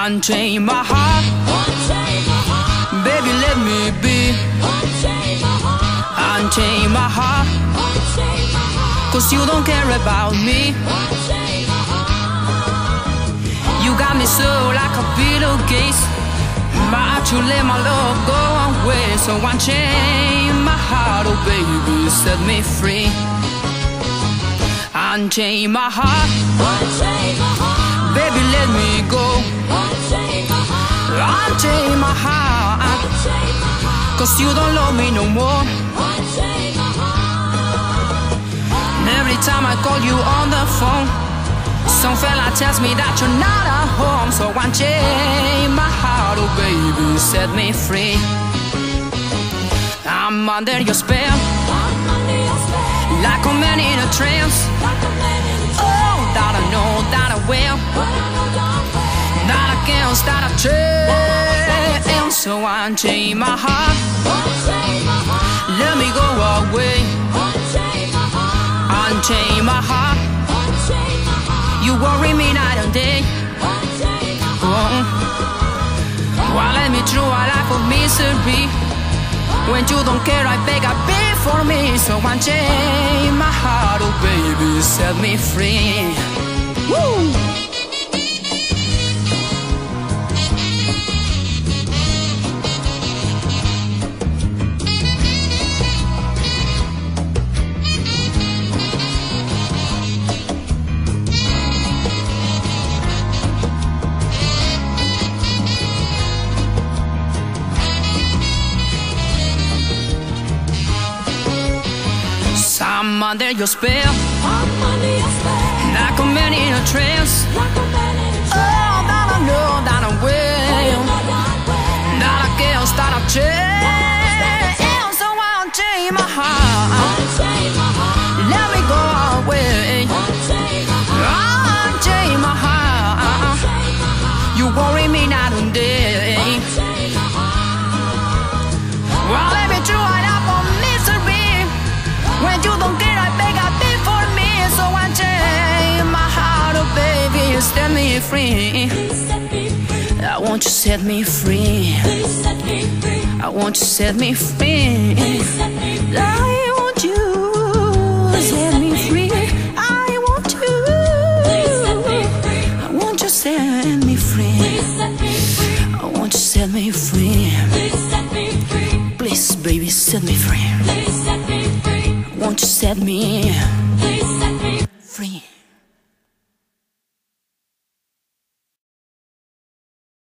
Unchain my heart, baby, let me be. Unchain my heart, 'cause you don't care about me. You got me so like a pillowcase, but you let my love go away. So unchain my heart, oh baby, set me free. Unchain my heart, baby, let me go. Unchain my heart, 'cause you don't love me no more. And every time I call you on the phone, some fella tells me that you're not at home. So unchain my heart, oh baby, set me free. I'm under your spell, like a man in a trance. Oh, that I know that I will, that I can't start a change. So unchain my heart, let me go away. Unchain my heart, you worry me night and day. Oh, why let me through a life of misery? When you don't care, I beg, I pay for me. So unchain my heart, oh baby, set me free. Woo! I'm under your spell, like a man in a trance. Oh, that I know that I will, that I can't start a change. So unchain my heart, let me go away. Unchain my heart, you worry me night and day. Well, let me through a life of misery. When you don't care, I beg, I pay for me. So unchain my heart, oh baby, set me free. I want you set me free. I want you set me free. I want you set me free. I want you. I want you set me free. I want you set me free. Please, baby, set me free. Won't you set me